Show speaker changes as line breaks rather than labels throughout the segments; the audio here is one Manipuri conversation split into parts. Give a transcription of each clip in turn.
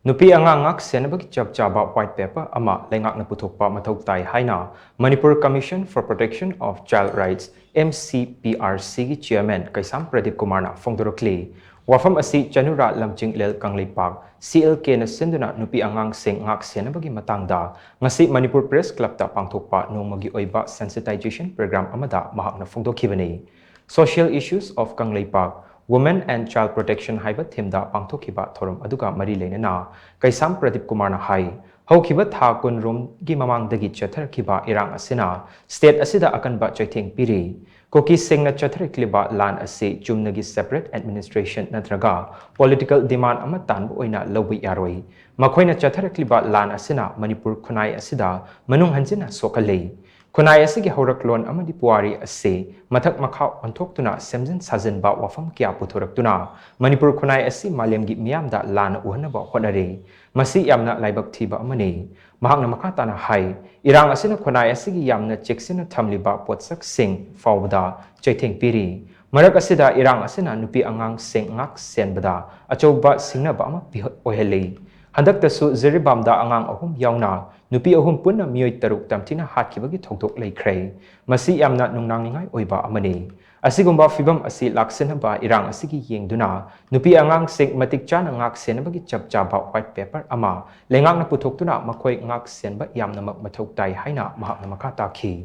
Nupi Angang Ngak Shennabagi Chap white paper ama Leingak na Puthokpa Mathou Tai HAINA Manipur Commission for Protection of Child Rights Mcprc Chairman KEISHAM PRADEEPKUMAR na PHONGDORAKLI wafam asi Chanura Lamjing Lel Kangleipak CLK na senduna Nupi Angang Ngak Shennabagi matangda ngasi Manipur Press Club ta pangthokpa nongmagi oiba sensitization program amada mahak na phongdokhibani Social Issues of Kangleipak Women and Child Protection haiba themda pangthokhiba thorom aduga mari leinana KEISHAM PRADEEPKUMAR na hai haukiba tha kunrum gi mamangdagi chatharkiba irang asina state asida akanba chaitheng piri koki singna chatharkliba lan ase chumnagi separate administration natraga political demand ama tanbu oina lobi yaroi makhoina chatharkliba lan asina Manipur khunai asida manung hanjina sokalei Kunai asigi horaklon amadi puari ase mathak makha onthokuna semjin sajenba wafam kya puthoraktuna Manipur kunai asi malemgi miyamda lana uhanaba honare masi yamna laibak thiba amani mahakna makhatana hai irang asina kunai asigi yamna cheksina thamliba potsak sing fawda chaitheng piri marak asida irang asina Nupi Angang Ngak Shennabagi achouba singnaba ama ohelei Handak tasu ziribamda angang ahum yauna Nupi ahum punna miyoi taruk tamtina hatkibagi thokdok leikhrei masi yamna nungnangningai oiba amani asigumba fibam asi laksenaba irang asigi yengduna Nupi Angang matik chana Ngak Shennabagi Chap Chaba white paper ama Leingak na puthoktuna makhoi Ngak Shennaba yamna Mathou Tai HAINA mahakna makata khi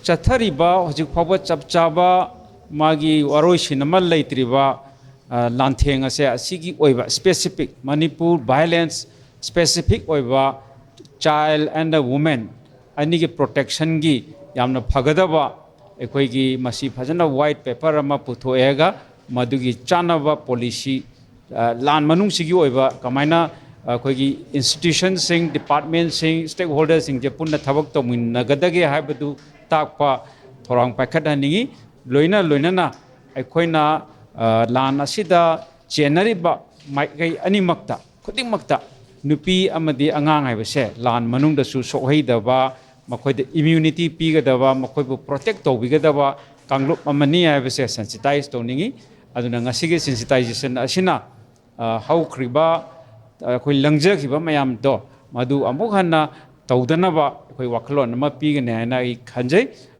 Chathariba hojik phawa Chap Chaba magi waroi sinamal leitriba Lantheng ase asigi oiba specific Manipur violence specific oiba child and the woman anigi protection gi yamna phagadaba ekoi gi masi phajana white paper ama puthoega madugi chanaba policy lan manung sigi oiba kamaina ekoi gi institutions sing departments sing stakeholders sing je punna thabak tomin nagadage haibadu takpa thorang pakhadanigi loina ekoina lan asida generiba maikai animakta khudingmakta nupi amadi angang haibase lan manungda su sokheidaba makoida immunity pigadaba makoibu protect tawbigadaba kanglup amani haibase sensitize tawningi aduna ngasigi sensitization asina haukriba khoi langjakhiba mayam do madu amuk hanna tawdanaba khoi waklon ama pigane haina I khanjai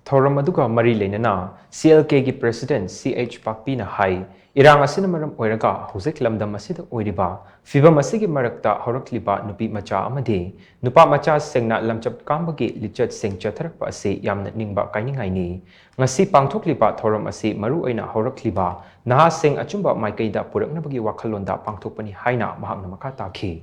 Thoram aduga mari leinana CLK gi president CH Pakpi na hai irang asina maram oiraga hojik lamdam asida oiriba fibam asigi marakta horakliba nupi macha amadi nupa macha sengna lamchap kambagi lichat seng chatharakpa ase yamna ningba kainingai ni ngasi pangthokliba thoram ase maru oina horakliba naha seng achumba maikaida puraknabagi wakhalonda pangthokpani haina mahakna makha takhi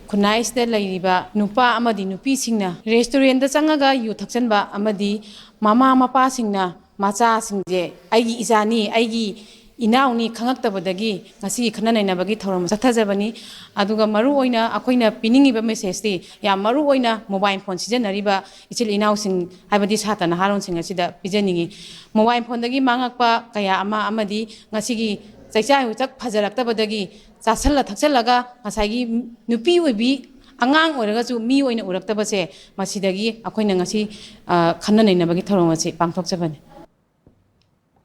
Kunai sida lairiba nupa amadi nupi singna restaurant da changaga yu thakchanba amadi mama mapa singna macha singje aigi isani aigi inauni khangaktabadagi ngasi khananainabagi thoram sathajabani aduga maru oina akoina piningiba message ti ya maru oina mobile phone sijanariba ichil inau sing haibadi satana haron sing asida pijaningi mobile phone dagi mangakpa kaya ama amadi ngasigi chaicha huchak phajaraktabadagi Sasala Taksalaga, Masagi, Nupi would be Angang or Razu, me or in Uraktabase, Masidagi, Akoinangasi, Kanan in Nabagitoramasi, Bangkok 7.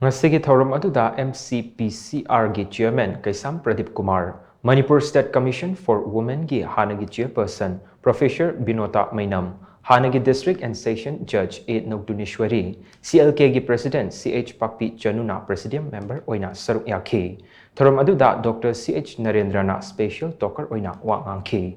Ngasigi thoram aduda MCPCR gi chairman KEISHAM PRADEEPKUMAR Manipur State Commission for Women gi hanagi chairperson Professor Binota Mainam Hanagi District and Session Judge A. Nogdunishwari, CLK gi President CH Pakpi Januna Presidium Member Oina Saruk Yaki, Thoram aduda Dr. CH Narendrana Special Talker Oina Wangangki.